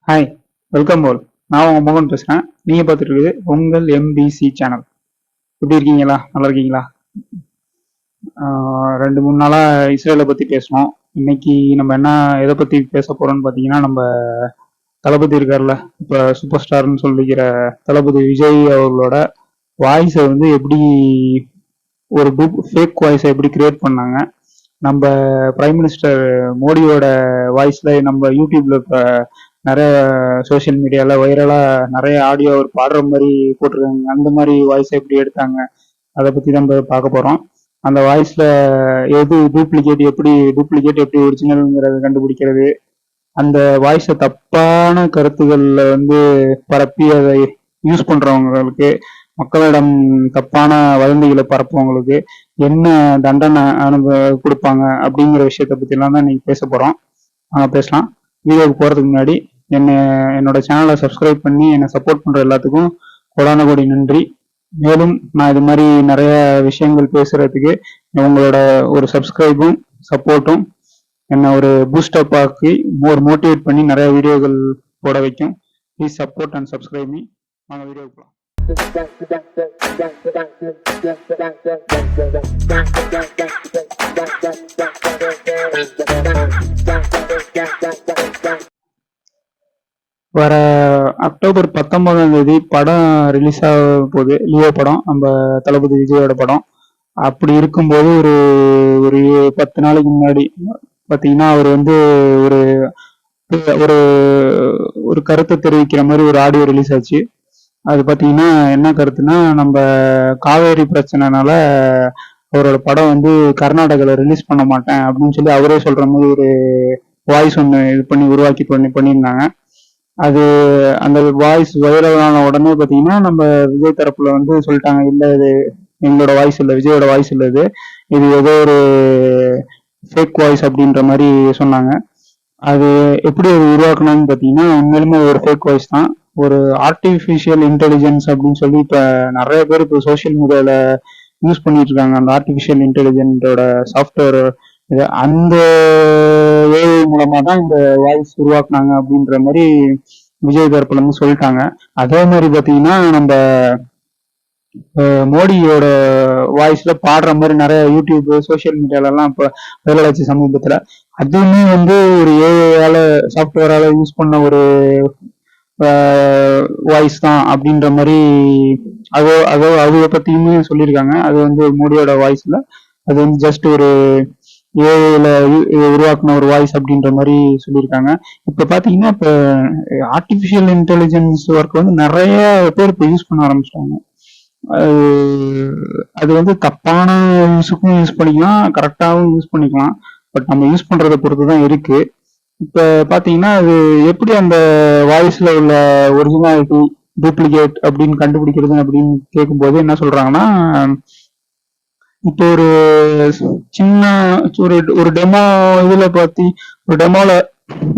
Hi, welcome all. நான் உங்கள் மோகன் பேசுகிறேன். நீங்கள் பார்த்துட்டு இருக்குது உங்கள் எம்பிசி சேனல். எப்படி இருக்கீங்களா? நல்லா இருக்கீங்களா? 2-3 நாளாக இஸ்ரேலை பற்றி பேசணும். இன்னைக்கு நம்ம எதை பற்றி பேச போகிறோம்னு பார்த்தீங்கன்னா, நம்ம தளபதி இருக்கார்ல, இப்போ சூப்பர் ஸ்டார்னு சொல்லிக்கிற தளபதி விஜய் அவர்களோட வாய்ஸை வந்து எப்படி ஒரு ஃபேக் வாய்ஸை எப்படி கிரியேட் பண்ணாங்க. நம்ம பிரைம் மினிஸ்டர் மோடியோட வாய்ஸில் நம்ம யூடியூப்ல இப்போ நிறைய சோஷியல் மீடியால வைரலா நிறைய ஆடியோ அவர் பாடுற மாதிரி போட்டிருக்காங்க. அந்த மாதிரி வாய்ஸ் எப்படி எடுத்தாங்க அதை பத்தி நம்ம பார்க்க போறோம். அந்த வாய்ஸ்ல எது டூப்ளிகேட் எப்படி ஒரிஜினல்ங்கிறத கண்டுபிடிக்கிறது, அந்த வாய்ஸை தப்பான கருத்துக்கள்ல வந்து பரப்பி அதை யூஸ் பண்றவங்களுக்கு, மக்களிடம் தப்பான வதந்திகளை பரப்புவங்களுக்கு என்ன தண்டனை கொடுப்பாங்க அப்படிங்கிற விஷயத்த பத்தி எல்லாம் தான் இன்னைக்கு பேச போறோம். பேசலாம். வீடியோவுக்கு போறதுக்கு முன்னாடி என்னோட சேனலை சப்ஸ்கிரைப் பண்ணி என்னை சப்போர்ட் பண்ற எல்லாத்துக்கும் கோடான கோடி நன்றி. மேலும் நான் இது மாதிரி நிறைய விஷயங்கள் பேசுறதுக்கு உங்களோட ஒரு சப்ஸ்கிரைபும் சப்போர்ட்டும் என்னை ஒரு பூஸ்டப் ஆக்கி மோட்டிவேட் பண்ணி நிறைய வீடியோக்கள் போட வைக்கும். Please support and subscribe me. வாங்க வீடியோக்கு போகலாம். வர அக்டோபர் 19 படம் ரிலீஸ் ஆக போகுது. லியோ படம், நம்ம தளபதி விஜயோட படம். அப்படி இருக்கும்போது ஒரு ஒரு 10 நாளைக்கு முன்னாடி பார்த்தீங்கன்னா அவர் வந்து ஒரு ஒரு ஒரு கருத்தை தெரிவிக்கிற மாதிரி ஒரு ஆடியோ ரிலீஸ் ஆச்சு. அது பார்த்தீங்கன்னா என்ன கருத்துன்னா, நம்ம காவேரி பிரச்சனைனால அவரோட படம் வந்து கர்நாடகாவில் ரிலீஸ் பண்ண மாட்டேன் அப்படின்னு சொல்லி அவரே சொல்ற மாதிரி ஒரு வாய்ஸ் ஒன்று இது பண்ணி உருவாக்கி பண்ணியிருந்தாங்க. அது அந்த வாய்ஸ் வைரலான உடனே பார்த்தீங்கன்னா நம்ம விஜய் தரப்புல வந்து சொல்லிட்டாங்க, இல்லை இது எங்களோட வாய்ஸ் இல்லை, விஜயோட வாய்ஸ் இல்லை, இது ஏதோ ஒரு ஃபேக் வாய்ஸ் அப்படின்ற மாதிரி சொன்னாங்க. அது எப்படி அது உருவாக்கணும்னு பார்த்தீங்கன்னா உண்மையிலுமே ஒரு ஃபேக் வாய்ஸ் தான். ஒரு ஆர்டிஃபிஷியல் இன்டெலிஜென்ஸ் அப்படின்னு சொல்லி இப்போ நிறைய பேர் இப்போ சோசியல் மீடியாவில் யூஸ் பண்ணிட்டு இருக்காங்க. அந்த ஆர்டிஃபிஷியல் இன்டெலிஜென்ட்டோட சாஃப்ட்வேர் அந்த ஏஐ மூலமா தான் இந்த வாய்ஸ் உருவாக்குனாங்க அப்படின்ற மாதிரி விஜய் தரப்புல இருந்து சொல்லிட்டாங்க. அதே மாதிரி பாத்தீங்கன்னா நம்ம மோடியோட வாய்ஸ்ல பாடுற மாதிரி நிறைய யூடியூப் சோசியல் மீடியால எல்லாம் இப்ப வைரலாச்சு சமீபத்துல. அதுவுமே வந்து ஒரு ஏஐயால சாஃப்ட்வேரால யூஸ் பண்ண ஒரு வாய்ஸ் தான் அப்படின்ற மாதிரி அதை பத்தியுமே சொல்லியிருக்காங்க. அது வந்து மோடியோட வாய்ஸ்ல அது வந்து ஜஸ்ட் ஒரு ஏஐல உருவாக்குன ஒரு வாய்ஸ் அப்படின்ற மாதிரி சொல்லியிருக்காங்க. இப்ப பாத்தீங்கன்னா இப்ப ஆர்டிபிஷியல் இன்டெலிஜென்ஸ் ஒர்க் வந்து நிறைய பேர் இப்ப யூஸ் பண்ண ஆரம்பிச்சிட்டாங்க. அது வந்து தப்பான யூஸுக்கும் யூஸ் பண்ணிக்கலாம், கரெக்டாகவும் யூஸ் பண்ணிக்கலாம். பட் நம்ம யூஸ் பண்றதை பொறுத்து தான் இருக்கு. இப்ப பாத்தீங்கன்னா அது எப்படி அந்த வாய்ஸ்ல உள்ள ஒரிஜினாலிட்டி டூப்ளிகேட் அப்படின்னு கண்டுபிடிக்கிறது அப்படின்னு கேட்கும்போது என்ன சொல்றாங்கன்னா, இப்போ ஒரு சின்ன ஒரு டெமோ இதுல பார்த்து ஒரு டெமோல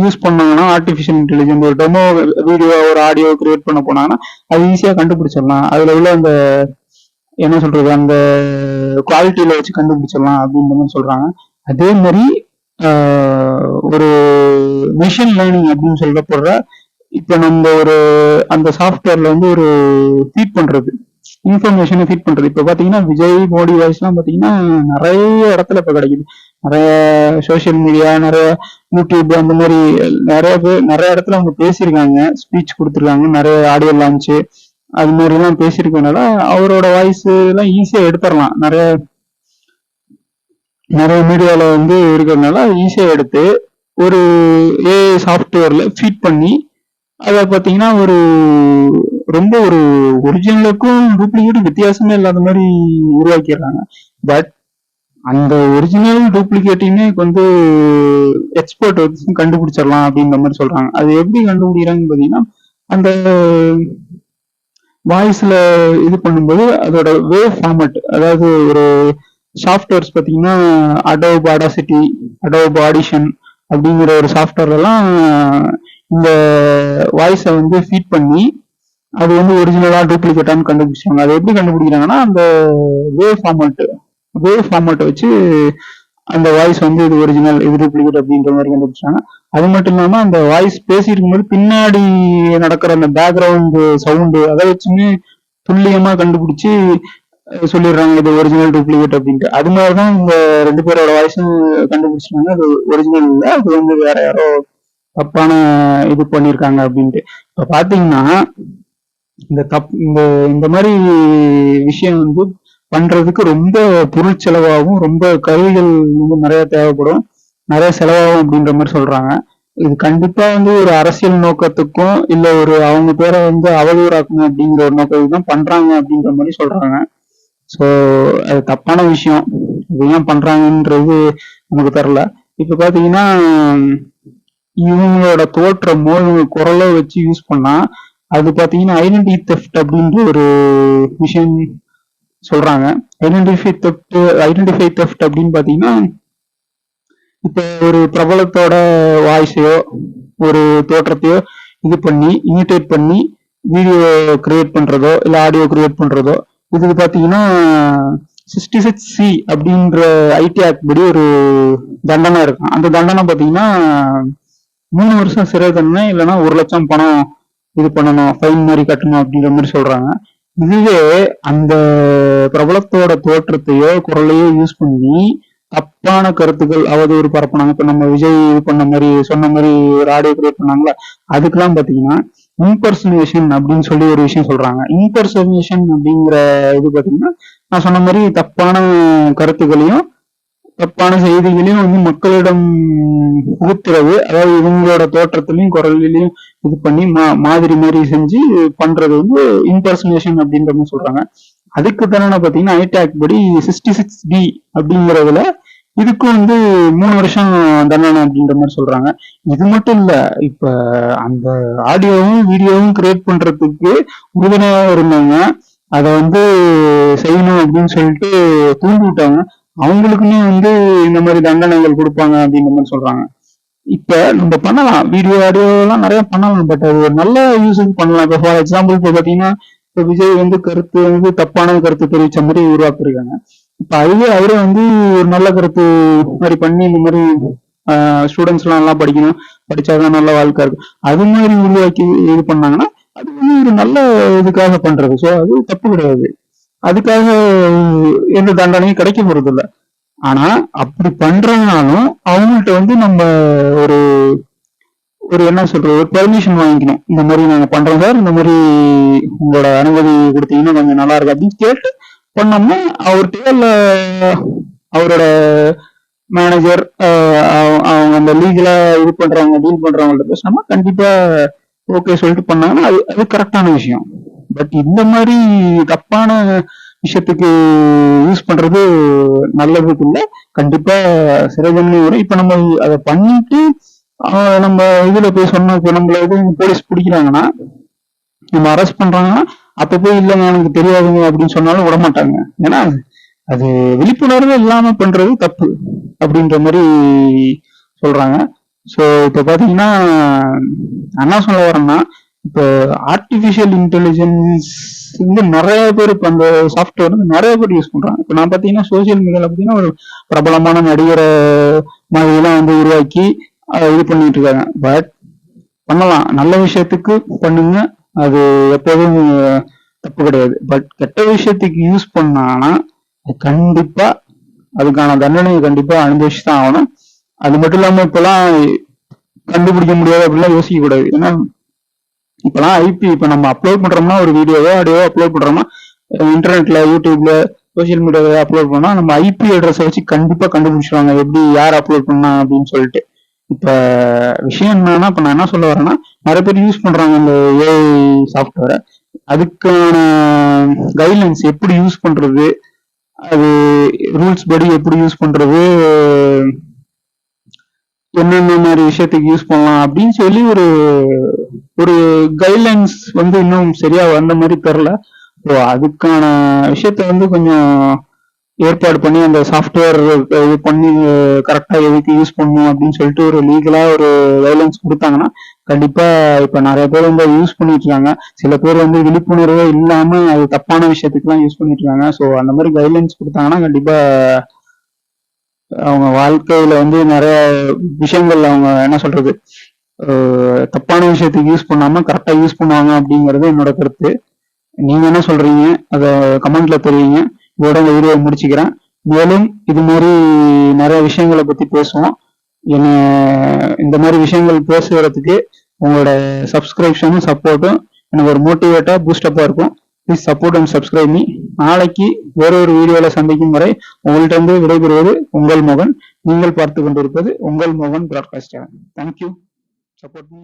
யூஸ் பண்ணாங்கன்னா ஆர்டிஃபிஷியல் இன்டெலிஜென்ஸ் ஒரு டெமோ வீடியோ ஒரு ஆடியோ கிரியேட் பண்ண போனாங்கன்னா அது ஈஸியா கண்டுபிடிச்சிடலாம். அதுல உள்ள அந்த என்ன சொல்றது அந்த குவாலிட்டியில வச்சு கண்டுபிடிச்சிடலாம் அப்படின்ற மாதிரி சொல்றாங்க. அதே மாதிரி ஒரு மிஷின் லேர்னிங் அப்படின்னு சொல்லப்படுற இப்ப நம்ம ஒரு அந்த சாஃப்ட்வேர்ல வந்து ஒரு ஃபீட் பண்றது இன்ஃபர்மேஷனை ஃபீட் பண்றது. இப்ப பாத்தீங்கன்னா விஜய் மோடி வாய்ஸ் எல்லாம் பாத்தீங்கன்னா நிறைய இடத்துல இப்ப கிடைக்குது. நிறைய சோசியல் மீடியா, நிறைய யூடியூப், அந்த மாதிரி நிறைய பேர் நிறைய இடத்துல அவங்க பேசியிருக்காங்க, ஸ்பீச் கொடுத்துருக்காங்க, நிறைய ஆடியோ லான்ச்சு அது மாதிரி எல்லாம் பேசியிருக்கனால அவரோட வாய்ஸ் எல்லாம் ஈஸியா எடுத்துடலாம். நிறைய நிறைய மீடியால வந்து இருக்கிறதுனால ஈஸியா எடுத்து ஒரு ஏஐ சாஃப்ட்வேர்ல ஃபீட் பண்ணி அதை பார்த்தீங்கன்னா ஒரு ரொம்ப ஒரு ஒரிஜினலுக்கும் டூப்ளிகேட்டும் வித்தியாசமே இல்லாத மாதிரி உருவாக்கிடுறாங்க. பட் அந்த ஒரிஜினல் டூப்ளிகேட்டையுமே வந்து எக்ஸ்பர்ட் வச்சு கண்டுபிடிச்சிடலாம் அப்படின்ற மாதிரி சொல்றாங்க. அது எப்படி கண்டுபிடிக்கிறாங்கன்னு பார்த்தீங்கன்னா அந்த வாய்ஸ்ல இது பண்ணும்போது அதோட வேவ் ஃபார்மட், அதாவது ஒரு சாஃப்ட்வேர்ஸ் பார்த்தீங்கன்னா அடோப் ஆடாசிட்டி, அடோப் ஆடிஷன் அப்படிங்கிற ஒரு சாஃப்ட்வேர் எல்லாம் இந்த வாய்ஸை வந்து ஃபீட் பண்ணி அது வந்து ஒரிஜினலா டூப்ளிகேட்டான்னு கண்டுபிடிச்சாங்க. அதை எப்படி கண்டுபிடிக்கிறாங்கன்னா அந்த வேவ் ஃபார்மேட்டை வச்சு அந்த வாய்ஸ் வந்து இது ஒரிஜினல் இது டூப்ளிகேட் அப்படின்ற மாதிரி கண்டுபிடிச்சாங்க. அது மட்டும் இல்லாம அந்த வாய்ஸ் பேசியிருக்கும்போது பின்னாடி நடக்கிற அந்த பேக்ரவுண்ட் சவுண்டு அதை வச்சுமே துல்லியமா கண்டுபிடிச்சு சொல்லிடுறாங்க இது ஒரிஜினல் டூப்ளிகேட் அப்படின்ட்டு. அது மாதிரிதான் இந்த 2 பேரோட வாய்ஸும் கண்டுபிடிச்சிட்டாங்க அது ஒரிஜினல் இல்லை, அது வந்து வேற யாரோ தப்பான இது பண்ணியிருக்காங்க அப்படின்ட்டு. இப்ப பாத்தீங்கன்னா இந்த இந்த மாதிரி விஷயம் வந்து பண்றதுக்கு ரொம்ப பொருள் செலவாகும், ரொம்ப கருவிகள் வந்து நிறைய தேவைப்படும், நிறைய செலவாகும் அப்படின்ற மாதிரி சொல்றாங்க. இது கண்டிப்பா வந்து ஒரு அரசியல் நோக்கத்துக்கும் இல்ல ஒரு அவங்க பேரை வந்து அவதூறாக்கணும் அப்படிங்கிற ஒரு நோக்கத்துக்கு தான் பண்றாங்க அப்படின்ற மாதிரி சொல்றாங்க. ஸோ அது தப்பான விஷயம். இது ஏன் பண்றாங்கன்றது நமக்கு தெரியல. இப்ப பாத்தீங்கன்னா இவங்களோட தோற்றமோ இவங்க குரலோ வச்சு யூஸ் பண்ணா அது பாத்தீங்கன்னா ஐடென்டி தெஃப்ட் அப்படின்ற ஒரு விஷயம் சொல்றாங்க. ஐடென்டிஃபை தெஃப்ட் அப்படின்னு பாத்தீங்கன்னா இப்ப ஒரு பிரபலத்தோட வாய்ஸையோ ஒரு தோற்றத்தையோ இது பண்ணி இமிட்டேட் பண்ணி வீடியோ கிரியேட் பண்றதோ இல்ல ஆடியோ கிரியேட் பண்றதோ இதுக்கு பாத்தீங்கன்னா 66C அப்படின்ற ஐடி ஆக்ட் படி ஒரு தண்டனை இருக்கும். அந்த தண்டனை பாத்தீங்கன்னா 3 வருஷம் சிறை தண்டனை இல்லைன்னா 1,00,000 பணம் இது பண்ணணும், ஃபைன் மாதிரி கட்டணும் அப்படின்ற மாதிரி சொல்றாங்க. இதுவே அந்த பிரபலத்தோட தோற்றத்தையோ குரலையோ யூஸ் பண்ணி தப்பான கருத்துக்கள் அவதூறு பரப்புனாங்க. இப்ப நம்ம விஜய் இது பண்ண மாதிரி சொன்ன மாதிரி ஒரு ஆடியோ கிரியேட் பண்ணாங்களா, அதுக்கெல்லாம் பாத்தீங்கன்னா இம்பர்சனேஷன் அப்படின்னு சொல்லி ஒரு விஷயம் சொல்றாங்க. இம்பர்சனேஷன் அப்படிங்கிற இது பாத்தீங்கன்னா நான் சொன்ன மாதிரி தப்பான கருத்துக்களையும் தப்பான செய்திகளையும் வந்து மக்களிடம் புகுத்துறது, அதாவது இவங்களோட தோற்றத்திலையும் குரலிலையும் இது பண்ணி மாதிரி மாதிரி செஞ்சு பண்றது வந்து இம்பர்சனேஷன் அப்படின்ற மாதிரி சொல்றாங்க. அதுக்கு தானே பாத்தீங்கன்னா ஐடாக் படி 66D அப்படிங்கறதுல இதுக்கும் வந்து 3 வருஷம் தண்டனை அப்படின்ற மாதிரி சொல்றாங்க. இது மட்டும் இல்ல, இப்ப அந்த ஆடியோவும் வீடியோவும் கிரியேட் பண்றதுக்கு உறுதுணையா இருந்தாங்க, அதை வந்து செய்யணும் அப்படின்னு சொல்லிட்டு தூண்டி விட்டாங்க, அவங்களுக்குமே வந்து இந்த மாதிரி தண்டனைகள் கொடுப்பாங்க அப்படின்ற மாதிரி சொல்றாங்க. இப்ப நம்ம பண்ணலாம், வீடியோ ஆடியோ எல்லாம் நிறைய பண்ணலாம், பட் அது ஒரு நல்ல யூஸுக்கு பண்ணலாம். இப்ப ஃபார் எக்ஸாம்பிள் இப்ப பாத்தீங்கன்னா இப்ப விஜய் வந்து கருத்து வந்து தப்பான கருத்து தெரிவிச்ச மாதிரி உருவாக்கிருக்காங்க. இப்ப அதுவே அவரே வந்து ஒரு நல்ல கருத்து மாதிரி பண்ணி இந்த மாதிரி ஸ்டூடெண்ட்ஸ் எல்லாம் நல்லா படிக்கணும், படிச்சாதான் நல்ல வாழ்க்கை இருக்கும் அது மாதிரி உருவாக்கி இது பண்ணாங்கன்னா அது வந்து ஒரு நல்ல இதுக்காக பண்றது. ஸோ அது தப்பு கிடையாது, அதுக்காக எந்த தண்டனையும் கிடைக்க போறது இல்லை. ஆனா அப்படி பண்றதுனாலும் அவங்கள்ட்ட வந்து நம்ம ஒரு ஒரு என்ன சொல்றது ஒரு பெர்மிஷன் வாங்கிக்கணும். இந்த மாதிரி நாங்க பண்றோம் சார், இந்த மாதிரி உங்களோட அனுமதி கொடுத்தீங்கன்னா கொஞ்சம் நல்லா இருக்கும் அப்படின்னு கேட்டு பண்ணோம்னா அவர்கிட்ட இல்ல அவரோட மேனேஜர் அவங்க அந்த லீகலா இது பண்றவங்க டீல் பண்றவங்கள்ட்ட பேசினோம்னா கண்டிப்பா ஓகே சொல்லிட்டு பண்ணாங்கன்னா அது அது கரெக்டான விஷயம். பட் இந்த மாதிரி தப்பான விஷயத்துக்கு யூஸ் பண்றது நல்லதுக்கு இல்லை, கண்டிப்பா சிறை தண்டனை வரும். இப்ப நம்ம அதை பண்ணிட்டு நம்ம இதுல போய் சொன்னோம், இப்ப நம்மள எதுவும் போலீஸ் பிடிக்கிறாங்கன்னா நம்ம அரெஸ்ட் பண்றாங்கன்னா அப்ப போய் இல்லைங்க எனக்கு தெரியாதுங்க அப்படின்னு சொன்னாலும் விட மாட்டாங்க. ஏன்னா அது விழிப்புணர்வு இல்லாம பண்றது தப்பு அப்படின்ற மாதிரி சொல்றாங்க. ஸோ இப்ப பாத்தீங்கன்னா என்ன சொல்ல வரேன்னா, இப்போ ஆர்டிபிஷியல் இன்டெலிஜென்ஸ் வந்து நிறைய பேர் இப்போ அந்த சாஃப்ட்வேர் வந்து நிறைய பேர் யூஸ் பண்றாங்க. இப்போ நான் பாத்தீங்கன்னா சோசியல் மீடியால பாத்தீங்கன்னா ஒரு பிரபலமான நடிகரை மாதிரிலாம் வந்து உருவாக்கி இது பண்ணிட்டு இருக்காங்க. பட் பண்ணலாம், நல்ல விஷயத்துக்கு பண்ணுங்க, அது எப்போதும் தப்பு கிடையாது. பட் கெட்ட விஷயத்துக்கு யூஸ் பண்ணாங்கன்னா கண்டிப்பா அதுக்கான தண்டனையை கண்டிப்பா அனுபவிச்சு தான் ஆகணும். அது மட்டும் இல்லாம இப்பெல்லாம் கண்டுபிடிக்க முடியாது அப்படிலாம் யோசிக்க கூடாது. ஏன்னா இப்பெல்லாம் ஐபி இப்ப நம்ம அப்லோட் பண்றோம்னா ஒரு வீடியோவோ ஆடியோவோ அப்லோட் பண்றோம்னா இன்டர்நெட்ல யூடியூப்ல சோசியல் மீடியாவை அப்லோட் பண்ணா நம்ம ஐபி அட்ரஸை வச்சு கண்டிப்பா கண்டுபிடிச்சிருவாங்க எப்படி யார் அப்லோட் பண்ணா அப்படின்னு சொல்லிட்டு. இப்ப விஷயம் என்னன்னா, இப்ப நான் என்ன சொல்ல வரேன்னா, நிறைய பேர் யூஸ் பண்றாங்க இந்த ஏஐ சாஃப்ட்வேரை, அதுக்கான கைட்லைன்ஸ் எப்படி யூஸ் பண்றது, அது ரூல்ஸ் படி எப்படி யூஸ் பண்றது, என்னென்ன மாதிரி விஷயத்துக்கு யூஸ் பண்ணலாம் அப்படின்னு சொல்லி ஒரு ஒரு கைட்லைன்ஸ் வந்து இன்னும் சரியா வந்த மாதிரி தெரியல. ஸோ அதுக்கான விஷயத்த வந்து கொஞ்சம் ஏற்பாடு பண்ணி அந்த சாஃப்ட்வேர் இது பண்ணி கரெக்டா எதுக்கு யூஸ் பண்ணணும் அப்படின்னு சொல்லிட்டு ஒரு லீகலா ஒரு கைட்லைன்ஸ் கொடுத்தாங்கன்னா கண்டிப்பா இப்ப நிறைய பேர் வந்து யூஸ் பண்ணிட்டு இருக்காங்க. சில பேர் வந்து விழிப்புணர்வே இல்லாம அது தப்பான விஷயத்துக்கு எல்லாம் யூஸ் பண்ணிட்டு இருக்காங்க. ஸோ அந்த மாதிரி கைட்லைன்ஸ் கொடுத்தாங்கன்னா கண்டிப்பா அவங்க வாழ்க்கையில வந்து நிறைய விஷயங்கள் அவங்க என்ன சொல்றது தப்பான விஷயத்துக்கு யூஸ் பண்ணாம கரெக்டா யூஸ் பண்ணுவாங்க அப்படிங்கிறது என்னோட கருத்து. நீங்க என்ன சொல்றீங்க அதை கமெண்ட்ல தெரிவிங்க. இதோட இந்த வீடியோ முடிச்சுக்கிறேன். மேலும் இது மாதிரி நிறைய விஷயங்களை பத்தி பேசுவோம். என்ன இந்த மாதிரி விஷயங்கள் பேசுறதுக்கு உங்களோட சப்ஸ்கிரிப்ஷனும் சப்போர்ட்டும் எனக்கு ஒரு மோட்டிவேட்டா பூஸ்டப்பா இருக்கும். Please support and subscribe me. நாளைக்கு வேற ஒரு வீடியோல சந்திக்கும் வரை உங்கள்கிட்ட இருந்து விடைபெறுவது உங்கள் மோகன். நீங்கள் பார்த்து கொண்டிருப்பது உங்கள் மோகன் broadcast channel. Thank you. Support me.